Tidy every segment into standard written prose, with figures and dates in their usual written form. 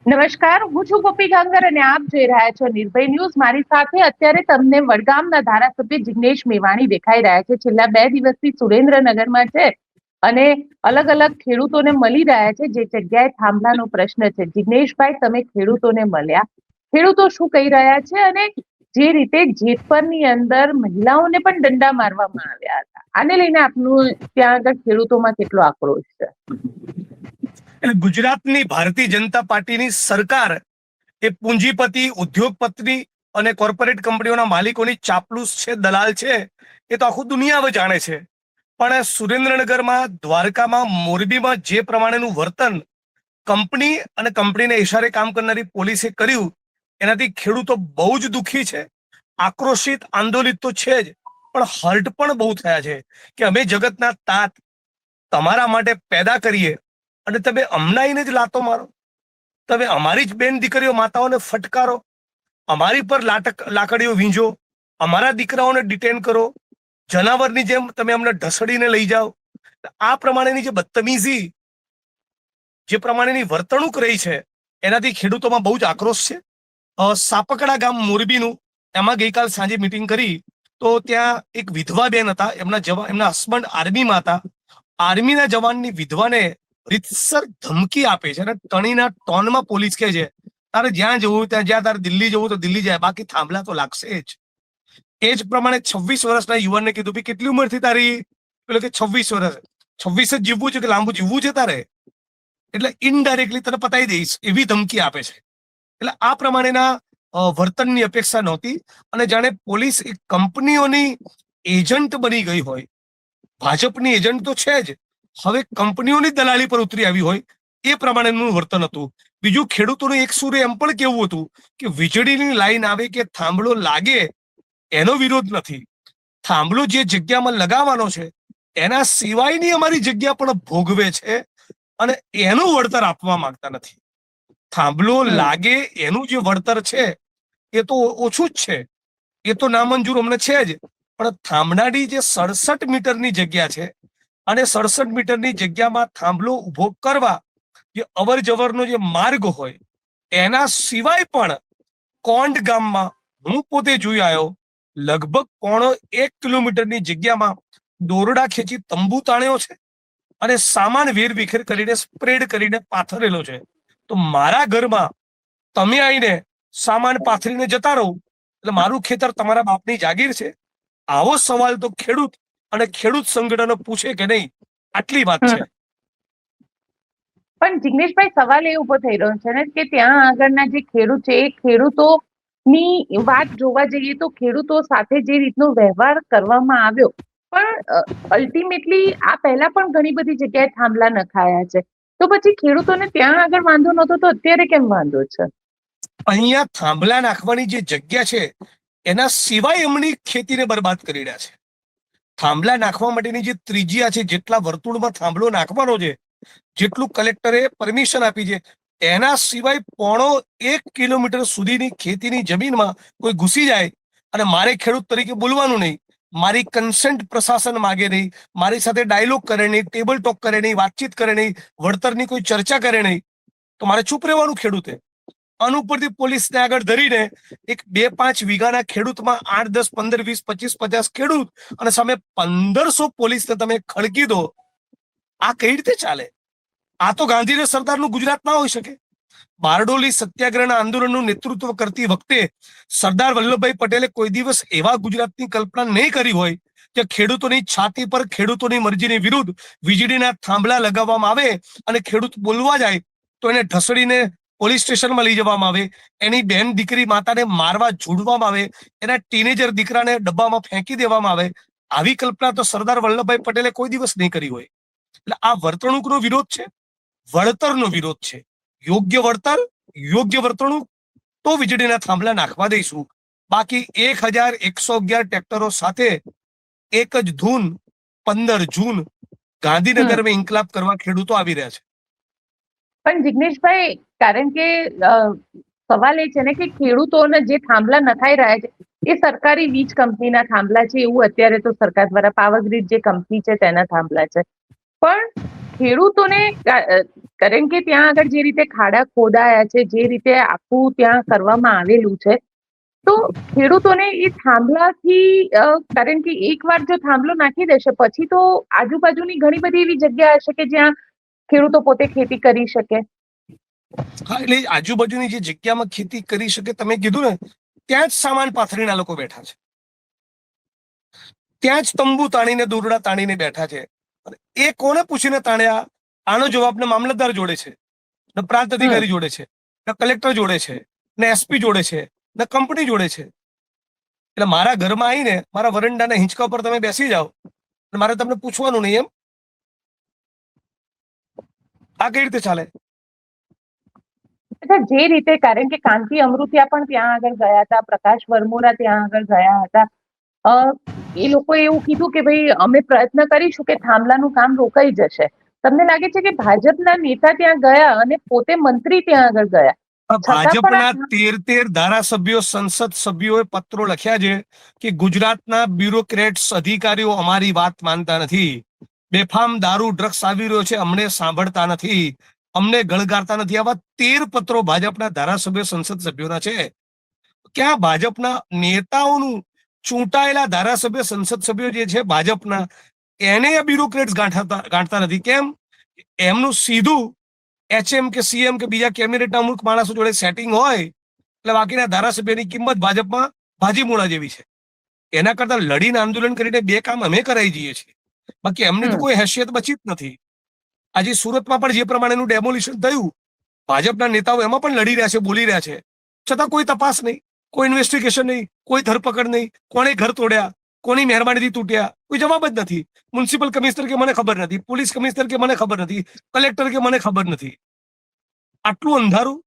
નમસ્કાર, હું છું ગોપી ગાંગર અને આપ જોઈ રહ્યા છો નિર્ભય ન્યૂઝ. મારી સાથે અત્યારે તમને વડગામના ધારાસભ્ય જિગ્નેશ મેવાણી દેખાઈ રહ્યા છે. છેલ્લા 2 દિવસથી સુરેન્દ્રનગરમાં છે અને અલગ અલગ ખેડૂતોને મળી રહ્યા છે. જે જગ્યાએ થાંભલાનો પ્રશ્ન છે, જિગ્નેશભાઈ, તમે ખેડૂતોને મળ્યા, ખેડૂતો શું કહી રહ્યા છે અને જે રીતે જેતપરની અંદર મહિલાઓને પણ દંડા મારવામાં આવ્યા હતા, આને લઈને આપનું ત્યાં આગળ ખેડૂતોમાં કેટલો આક્રોશ છે? એટલે ગુજરાતની ભારતીય જનતા પાર્ટીની સરકાર એ પૂંજીપતિ, ઉદ્યોગપતિ અને કોર્પોરેટ કંપનીઓના માલિકોની ચાપલૂસ છે, દલાલ છે, એ તો આખું દુનિયા જાણે છે. પણ સુરેન્દ્રનગરમાં, દ્વારકામાં, મોરબીમાં જે પ્રમાણેનું વર્તન કંપની અને કંપનીને ઇશારે કામ કરનારી પોલીસે કર્યું, એનાથી ખેડૂતો બહુ જ દુઃખી છે, આક્રોશિત, આંદોલિત તો છે જ, પણ હર્ટ પણ બહુ થયા છે કે અમે જગતના તાત તમારા માટે પેદા કરીએ અને તમે અમનાઈને જ લાતો મારો, તમે અમારી જ બેન દીકરીઓ માતાઓને ફટકારો, અમારી પર લાકડીઓ વીંજો, અમારા દીકરાઓને ડિટેન કરો, જનાવરની જેમ તમે અમને ઢસડીને લઈ જાઓ. આ પ્રમાણેની જે બદતમીઝી, જે પ્રમાણેની વર્તણૂક રહી છે, એનાથી ખેડૂતોમાં બહુ જ આક્રોશ છે. સાપકડા ગામ મોરબીનું, એમાં ગઈકાલ સાંજે મિટિંગ કરી તો ત્યાં એક વિધવા બેન હતા, એમના હસબન્ડ આર્મીમાં હતા. આર્મીના જવાનની વિધવાને રીતસર ધમકી આપે છે અને ટણીના ટોનમાં પોલીસ કહે છે તારે જ્યાં જવું ત્યાં, જ્યાં તારે દિલ્હી જવું તો દિલ્હી જાય, બાકી થાંભલા તો લાગશે જ. એ જ પ્રમાણે 26 વર્ષના યુવાનને કીધું ભાઈ કેટલી ઉંમર થી તારી? પેલો કે 26 વર્ષ. 26 જ જીવવું છે કે લાંબુ જીવવું છે તારે? એટલે ઇનડાયરેક્ટલી તને પતાવી દઈશ એવી ધમકી આપે છે. એટલે આ પ્રમાણેના વર્તનની અપેક્ષા નહોતી અને જાણે પોલીસ એક કંપનીઓની એજન્ટ બની ગઈ હોય. ભાજપની એજન્ટ તો છે જ, હવે કંપનીઓની દલાલી પર ઉતરી આવી હોય એ પ્રમાણેનું વર્તન હતું. બીજું, ખેડૂતોનું એક સુરે એમ પણ કેવું હતું કે વીજળીની લાઈન આવે કે થાંભલો લાગે એનો વિરોધ નથી, થાંભલો જે જગ્યામાં લગાવવાનો છે એના સિવાયની અમારી જગ્યા પણ ભોગવે છે અને એનું વળતર આપવા માંગતા નથી. થાંભલો લાગે એનું જે વળતર છે એ તો ઓછું જ છે, એ તો નામંજૂર અમને છે જ, પણ થાંભલાની જે 67 મીટરની જગ્યા છે અને 67 મીટરની જગ્યામાં થાંભલો ઉભો કરવા જે અવર જવરનો જે માર્ગ હોય એના સિવાય પણ કોંડ ગામમાં હું પોતે જોઈ આવ્યો, લગભગ 1.5 કિલોમીટરની જગ્યામાં દોરડા ખેંચી તંબુ તાણ્યો છે અને સામાન વેરવિખેર કરીને સ્પ્રેડ કરીને પાથરેલો છે. તો મારા ઘરમાં તમે આવીને સામાન પાથરીને જતા રહો એટલે મારું ખેતર તમારા બાપની જાગીર છે? આવો સવાલ તો ખેડૂત અને ખેડૂત સંગઠનો પૂછે કે નહીં, આટલી વાત છે. પણ જિગ્નેશભાઈ, સવાલ એ ઉભો થઈ રહ્યો છે ને કે ત્યાં આગળના જે ખેડૂત છે એ ખેડૂતોની વાત જોવા જઈએ તો ખેડૂતો સાથે જે રીતનો વ્યવહાર કરવામાં આવ્યો, પણ અલ્ટિમેટલી આ પહેલા પણ ઘણી બધી જગ્યાએ થાંભલા નખાયા છે, તો પછી ખેડૂતોને ત્યાં આગળ વાંધો નહોતો તો અત્યારે કેમ વાંધો છે? અહીંયા થાંભલા નાખવાની જે જગ્યા છે એના સિવાય એમની ખેતીને બરબાદ કરી રહ્યા છે. થાંભલા નાખવા માટેની જે ત્રિજ્યા છે, જેટલા વર્તુળમાં થાંભલો નાખવાનો છે, જેટલું કલેક્ટરે પરમિશન આપી છે, એના સિવાય 1.5 કિલોમીટર સુધીની ખેતીની જમીનમાં કોઈ ઘૂસી જાય અને મારે ખેડૂત તરીકે બોલવાનું નહીં, મારી કન્સેન્ટ પ્રશાસન માગે નહીં, મારી સાથે ડાયલોગ કરે નહીં, ટેબલ ટોક કરે નહીં, વાતચીત કરે નહીં, વળતરની કોઈ ચર્ચા કરે નહીં, તો મારે ચૂપ રહેવાનું ખેડૂતે? અનુપરથી પોલીસને આગળ ધરીને એક 2-5 વીઘાના ખેડૂતમાં 8, 10, 15, 20, 25, 50 ખેડૂત અને સામે 1500 પોલીસને તમે ખડકી દો, આ કઈ રીતે ચાલે? આ તો ગાંધી અને સરદારનું ગુજરાત ના હોઈ શકે. બારડોલી સત્યાગ્રહના આંદોલનનું નેતૃત્વ કરતી વખતે સરદાર વલ્લભભાઈ પટેલે કોઈ દિવસ એવા ગુજરાતની કલ્પના નહીં કરી હોય કે ખેડૂતોની છાતી પર ખેડૂતોની મરજીની વિરુદ્ધ વીજળીના થાંભલા લગાવવામાં આવે અને ખેડૂત બોલવા જાય તો એને ઢસડીને પોલીસ સ્ટેશનમાં લઈ જવામાં આવે, એની બેન દીકરી માતાને મારવા જોડવામાં આવે, એના ટીનેજર દીકરાને ડબ્બામાં ફેંકી દેવામાં આવે. આવી કલ્પના તો સરદાર વલ્લભભાઈ પટેલે કોઈ દિવસ નહીં કરી હોય. એટલે આ વર્તણૂકનો વિરોધ છે, વળતરનો વિરોધ છે. યોગ્ય વળતર, યોગ્ય વર્તણૂક, તો વીજળીના થાંભલા નાખવા દઈશું. બાકી 1111 ટ્રેક્ટરો સાથે એક જ ધૂન 15 જૂન ગાંધીનગરમાં ઇન્કલાબ કરવા ખેડૂતો આવી રહ્યા છે. પણ જિગ્નેશભાઈ, કારણ કે સવાલ એ છે ને કે ખેડૂતોને જે થાંભલા નખાઈ રહ્યા છે એ સરકારી વીજ કંપનીના થાંભલા છે, એવું અત્યારે તો સરકાર દ્વારા પાવરગ્રીડ જે કંપની છે તેના થાંભલા છે, પણ ખેડૂતોને કારણ કે ત્યાં આગળ જે રીતે ખાડા ખોદાયા છે, જે રીતે આખું ત્યાં કરવામાં આવેલું છે, તો ખેડૂતોને એ થાંભલાથી કારણ કે એકવાર જો થાંભલો નાખી દેશે પછી તો આજુબાજુની ઘણી બધી એવી જગ્યા હશે કે જ્યાં ખેડૂતો પોતે ખેતી કરી શકે. હા, એટલે આજુબાજુની જે જગ્યામાં ખેતી કરી શકે, તમે કીધું ને, ત્યાં જ સામાન પાથરીને લોકો બેઠા છે, ત્યાં જ તંબુ તાણીને દોરડા તાણીને બેઠા છે. એ કોને પૂછીને તાણ્યા? આનો જવાબ ને મામલતદાર જોડે છે, ને પ્રાંત અધિકારી જોડે છે, ને કલેક્ટર જોડે છે, ને એસપી જોડે છે, ને કંપની જોડે છે. એટલે મારા ઘરમાં આવીને મારા વરંડાના હિંચકા પર તમે બેસી જાઓ અને મારે તમને પૂછવાનું નહીં એમ? આ કઈ રીતે ચાલે? એટલે જે રીતે, કારણ કે કાંતિ અમૃતિયા પણ ત્યાં આગળ ગયા હતા, પ્રકાશ વરમોરા ત્યાં આગળ ગયા હતા, એ લોકોએ એવું કીધું કે ભાઈ અમે પ્રયત્ન કરીશું કે થાંભલાનું કામ રોકાઈ જશે. તમને લાગે છે કે ભાજપના નેતા ત્યાં ગયા અને પોતે મંત્રી ત્યાં આગળ ગયા, ભાજપના 13 ધારાસભ્યો, સંસદ સભ્યોએ પત્રો લખ્યા છે કે ગુજરાતના બ્યુરોક્રેટ્સ, અધિકારીઓ અમારી વાત માનતા નથી, બેફામ દારૂ ડ્રગ્સ આવી રહ્યો છે, અમને સાંભળતા નથી, અમને ગણગારતા નથી. આવા 13 પત્રો ભાજપના ધારાસભ્યો, સંસદ સભ્યોના છે. ક્યાં ભાજપના નેતાઓનું, ચૂંટાયેલા ધારાસભ્ય, સંસદ સભ્યો જે છે ભાજપના, એને આ બ્યુરોક્રેટ્સ ગાંઠતા નથી? કેમ? એમનું સીધું HM કે CM કે બીજા કેબિનેટના અમુક માણસો જોડે સેટિંગ હોય એટલે બાકીના ધારાસભ્યની કિંમત ભાજપમાં ભાજી મૂળા જેવી છે. એના કરતા લડીને આંદોલન કરીને બે કામ અમે કરાઈ જઈએ છીએ, બાકી એમની તો કોઈ હેસિયત બચી જ નથી. આજે સુરતમાં પણ જે પ્રમાણેનું ડેમોલિશન થયું, ભાજપના નેતાઓ એમાં પણ લડી રહ્યા છે, બોલી રહ્યા છે, છતાં કોઈ તપાસ નહીં, કોઈ ઇન્વેસ્ટિગેશન નહીં, કોઈ ધરપકડ નહીં. કોણે ઘર તોડ્યા, કોની મહેરબાનીથી તૂટ્યા, કોઈ જવાબ જ નથી. મ્યુનિસિપલ કમિશનર કે મને ખબર નથી, પોલીસ કમિશનર કે મને ખબર નથી, કલેક્ટર કે મને ખબર નથી. આટલું અંધારું.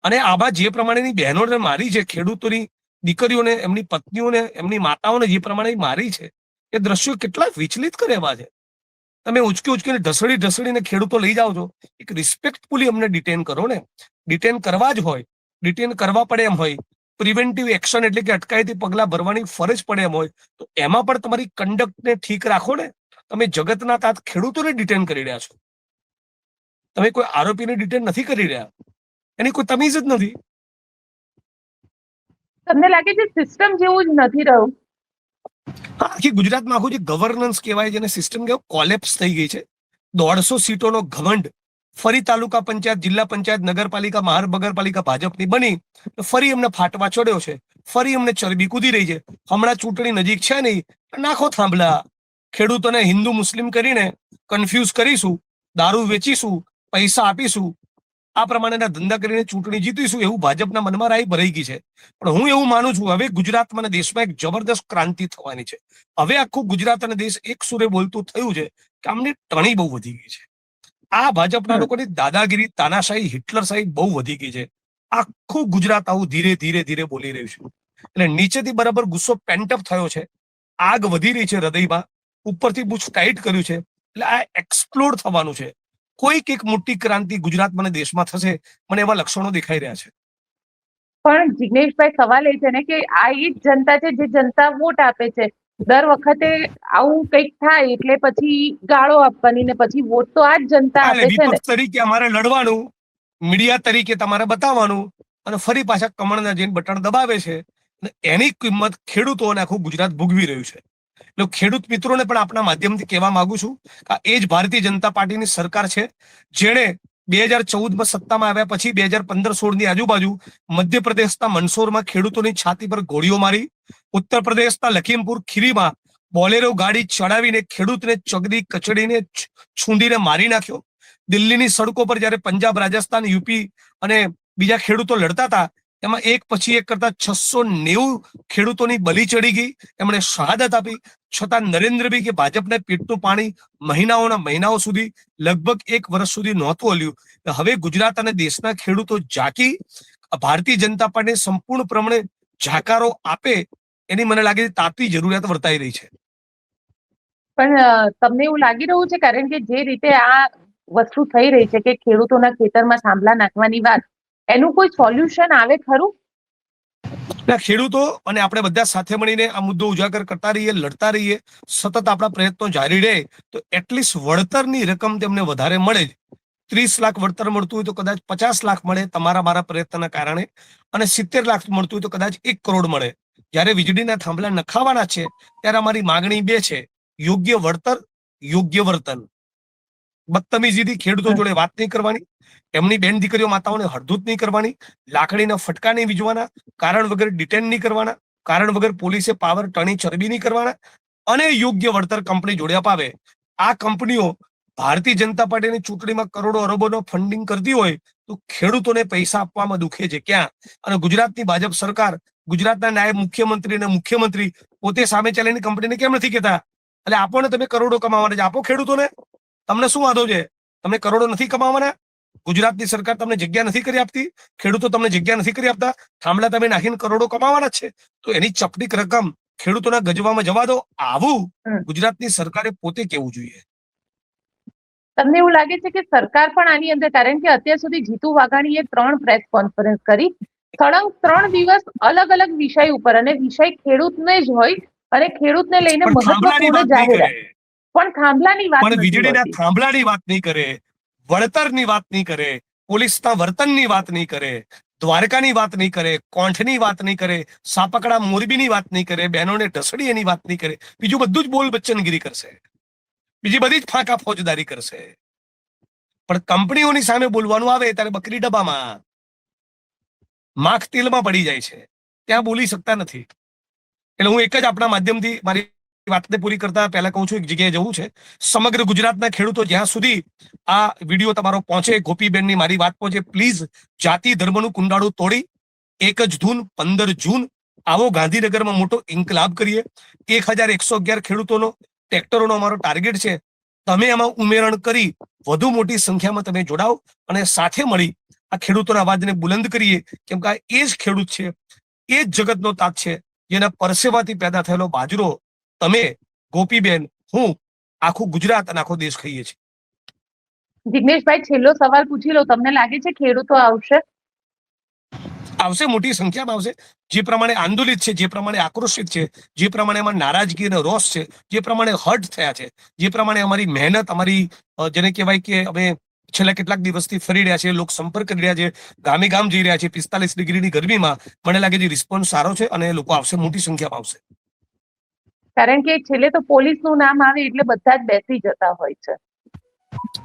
અને આવા જે પ્રમાણેની બહેનોને મારી છે, ખેડૂતોની દીકરીઓને, એમની પત્નીઓને, એમની માતાઓને જે પ્રમાણે મારી છે, એ દ્રશ્યો કેટલા વિચલિત કરે એવા છે. તમે ઉચકીને ઢસડીને ખેડૂતો લઈ જાઓ છો. એક રિસ્પેક્ટફુલી અમને ડિટેન કરો ને. ડિટેન કરવા જ હોય, ડિટેન કરવા પડે એમ હોય, પ્રિવેન્ટિવ એક્શન એટલે કે અટકાયતી પગલા ભરવાની ફરજ પડે એમ હોય, તો એમાં પણ તમારી કંડક્ટને ઠીક રાખો ને. તમે જગતના તાત ખેડૂતોને ડિટેન કરી રહ્યા છો, તમે કોઈ આરોપીને ડિટેન નથી કરી રહ્યા, એની કોઈ તમીજ જ નથી. તમને લાગે છે સિસ્ટમ જેવું જ નથી રહ્યું? આખી ગુજરાતમાં આખું જે ગવર્નન્સ કહેવાય, જેને સિસ્ટમ કહેવાય, કોલેપ્સ થઈ ગઈ છે. 150 સીટોનો ઘમંડ. ફરી તાલુકા પંચાયત, જિલ્લા પંચાયત, નગરપાલિકા, મહાનગરપાલિકા ભાજપની બની, ફરી એમને ફાટવા ચડ્યો છે, ફરી એમને ચરબી કૂદી રહી છે. હમણાં ચૂંટણી નજીક છે નહીં, નાખો થાંભલા. ખેડૂતોને હિન્દુ મુસ્લિમ કરીને કન્ફ્યુઝ કરીશું, દારૂ વેચીશું, પૈસા આપીશું, આ પ્રમાણેના ધંધા કરીને ચૂંટણી જીતીશું, એવું ભાજપના મનમાં રાઈ ભરાઈ ગઈ છે. પણ હું એવું માનું છું, હવે ગુજરાતમાં અને દેશમાં એક જબરદસ્ત ક્રાંતિ થવાની છે. હવે આખું ગુજરાત અને દેશ એક સુરે બોલતું થયું છે કે આમની ટણી બહુ વધી ગઈ છે. આ ભાજપના લોકોની દાદાગીરી, તાનાશાહી, હિટલરશાહી બહુ વધી ગઈ છે. આખું ગુજરાત આવું ધીરે ધીરે ધીરે બોલી રહ્યું છે. એટલે નીચેથી બરાબર ગુસ્સો પેન્ટઅપ થયો છે, આગ વધી રહી છે હૃદયમાં, ઉપરથી બુચ ટાઈટ કર્યું છે, એટલે આ એક્સપ્લોડ થવાનું છે. કોઈક એક મોટી ક્રાંતિ ગુજરાતમાં અને દેશમાં થશે, મને એવા લક્ષણો દેખાઈ રહ્યા છે. પણ જિગ્નેશભાઈ, સવાલ એ છે ને કે આ એ જ જનતા છે જે જનતા વોટ આપે છે. દર વખતે આવું કંઈક થાય એટલે પછી ગાળો આપવાની ને પછી વોટ તો આ જ જનતા આપે છે ને. વિપક્ષ તરીકે અમારે લડવાનું, મીડિયા તરીકે તમારે બતાવવાનું, અને ફરી પાછા કમળના જઈને બટન દબાવે છે. એની કિંમત ખેડૂતો અને આખું ગુજરાત ભોગવી રહ્યું છે. એટલે ખેડૂત મિત્રોને પણ આપણા માધ્યમથી કહેવા માંગુ છું કે એ જ ભારતીય જનતા પાર્ટીની સરકાર છે, જેણે 2014માં સત્તામાં આવ્યા પછી 2015-16 ની આજુબાજુ મધ્યપ્રદેશના મંદસૌરમાં ખેડૂતોની છાતી પર ગોળીઓ મારી, ઉત્તર પ્રદેશના લખીમપુર ખીરીમાં બોલેરો ગાડી ચડાવીને ખેડૂતને ચગડી કચડીને છૂંદીને મારી નાખ્યો. દિલ્હીની સડકો પર જ્યારે પંજાબ, રાજસ્થાન, યુપી અને બીજા ખેડૂતો લડતા હતા, એમાં એક પછી એક કરતા 690 ખેડૂતોની બલી ચડી ગઈ, એમણે શહાદત આપી. છતાં નરેન્દ્રભાઈ કે ભાજપને પેટનું પાણી મહિનાઓ સુધી, લગભગ 1 વર્ષ સુધી નહોતું હલ્યું. હવે ગુજરાત અને દેશના ખેડૂતો જાગી ભારતીય જનતા પાર્ટી સંપૂર્ણપણે જાકારો આપે, એની મને લાગે છે તાતી જરૂરિયાત વર્તાઈ રહી છે. પણ તમને એવું લાગી રહ્યું છે, કારણ કે જે રીતે આ વસ્તુ થઈ રહી છે કે ખેડૂતોના ખેતરમાં થાંભલા નાખવાની વાત, એનું કોઈ સોલ્યુશન આવે ખરું? ખેડૂતો અને આપણે બધા સાથે મળીને આ મુદ્દો ઉજાગર કરતા રહીએ, લડતા રહીએ, સતત આપણા પ્રયત્નો જારી રહે, તો એટલીસ્ટ વળતરની રકમ તેમને વધારે મળે. 30 લાખ વળતર મળતું હોય તો કદાચ 50 લાખ મળે તમારા મારા પ્રયત્નના કારણે, અને 70 લાખ મળતું હોય તો કદાચ 1 કરોડ મળે. જ્યારે વીજળીના થાંભલા નખાવાના છે ત્યારે અમારી માગણી બે છે: યોગ્ય વળતર, યોગ્ય વર્તન. બદતમીજીથી ખેડૂતો જોડે વાત નહીં કરવાની, એમની બેન દીકરીઓ માતાઓને હળધૂત નહીં કરવાની, લાકડીના ફટકા નહીં વીજવાના, કારણ વગર ડિટેન નહીં કરવાના, કારણ વગર પોલીસે પાવર ટણી ચરબી નહીં કરવાના, અને યોગ્ય વળતર કંપની જોડે અપાવે. આ કંપનીઓ ભારતીય જનતા પાર્ટીની ચૂંટણીમાં કરોડો અરબોનો ફંડિંગ કરતી હોય તો ખેડૂતોને પૈસા આપવામાં દુખે છે ક્યાં? અને ગુજરાતની ભાજપ સરકાર, ગુજરાતના નાયબ મુખ્યમંત્રી અને મુખ્યમંત્રી પોતે સામે ચાલીને કંપનીને કેમ નથી કહેતા એટલે આપો ને, તમે કરોડો કમાવાના છે, આપો ખેડૂતોને. તમને શું વાંધો છે? તમને કરોડો નથી કમાવાના? ગુજરાતની સરકાર તમને જગ્યા નથી કરી આપતી, ખેડૂતો તમને જગ્યા નથી કરી આપતા, થાંભલા તમે નાખીને કરોડો કમાવાના છે, તો એની ચપટીક રકમ ખેડૂતોના ગજવામાં જવા દો. આવું ગુજરાતની સરકારે પોતે કહેવું જોઈએ. તમને એવું લાગે છે કે સરકાર પણ આની અંદર, કારણ કે અત્યાર સુધી જીતુ વાઘાણીએ 3 પ્રેસ કોન્ફરન્સ કરી, સળંગ 3 દિવસ અલગ અલગ વિષય ઉપર, અને વિષય ખેડૂતને જ હોય અને ખેડૂતને લઈને મહત્વપૂર્ણ જાહેરાત, પણ થાંભલાની વાત, પણ વીજળીના થાંભલાની વાત નહીં કરે, વળતરની વાત નહીં કરે, પોલીસના વર્તનની વાત નહીં કરે, દ્વારકાની વાત નહીં કરે, કોંઠની વાત નહીં કરે, સાપકડા મોરબીની વાત નહીં કરે, બહેનોને ઢસડી એની વાત નહીં કરે, બીજું બધું જ બોલ બચ્ચનગીરી કરશે, બીજી બધી જ ફાંકા ફોજદારી કરશે. પણ કંપનીઓની સામે બોલવાનું આવે ત્યારે બકરી ડબ્બામાં, માખ તેલમાં પડી જાય છે, ત્યાં બોલી શકતા નથી. એટલે હું એક જ આપણા માધ્યમથી મારી વાતને પૂરી કરતા પહેલા કહું છું, એક જગ્યાએ જવું છે. સમગ્ર ગુજરાતના ખેડૂતો જ્યાં સુધી આ વિડીયો તમારો પહોંચે, ગોપીબેનની મારી વાત પહોંચે, પ્લીઝ જાતિ ધર્મનું કુંડાળું તોડી 1 જ ધૂન 15 જૂન આવો ગાંધીનગરમાં મોટો ઇન્કલાબ કરીએ. 1111 ખેડૂતોનો, ટ્રેક્ટરોનો અમારો ટાર્ગેટ છે. તમે એમાં ઉમેરણ કરી વધુ મોટી સંખ્યામાં તમે જોડાઓ અને સાથે મળી આ ખેડૂતોના અવાજને બુલંદ કરીએ. કેમ કે એ જ ખેડૂત છે, એ જ જગતનો તાત છે, જેના પરસેવાથી પેદા થયેલો બાજરો તમે, ગોપીબેન, હું, આખું ગુજરાત અને આખો દેશ ખાઈએ છીએ. જિગ્નેશભાઈ, છેલ્લો સવાલ પૂછી લો, તમને લાગે છે ખેડૂતો આવશે? આવશે, મોટી સંખ્યામાં આવશે. જે પ્રમાણે આંદોલિત છે, જે પ્રમાણે આક્રોશિત છે, જે પ્રમાણે એમાં નારાજગી અને રોષ છે, જે પ્રમાણે હર્ટ થયા છે, જે પ્રમાણે અમારી મહેનત, અમારી જેને કહેવાય કે અમે છેલ્લા કેટલાક દિવસથી ફરી રહ્યા છે, લોક સંપર્ક કરી રહ્યા છે, ગામે ગામ જઈ રહ્યા છે 45 ડિગ્રીની ગરમીમાં, મને લાગે છે રિસ્પોન્સ સારો છે અને લોકો આવશે, મોટી સંખ્યામાં આવશે. કારણ કે છેલ્લે તો પોલીસનું નામ આવે એટલે બધા જ બેસી જતા હોય છે.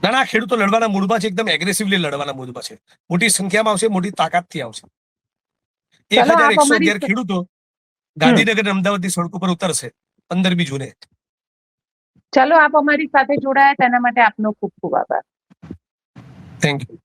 ના, ખેડૂતો લડવાના મૂડમાં છે, એકદમ એગ્રેસિવલી લડવાના મૂડમાં છે, મોટી સંખ્યામાં આવશે, મોટી તાકાતથી આવશે. 1111 ખેડૂતો ગાંધીનગર અમદાવાદની સડકો પર ઉતરશે 15મી જૂને. ચલો, આપ અમારી સાથે જોડાયા તેના માટે આપનો ખૂબ ખૂબ આભાર. Thank you.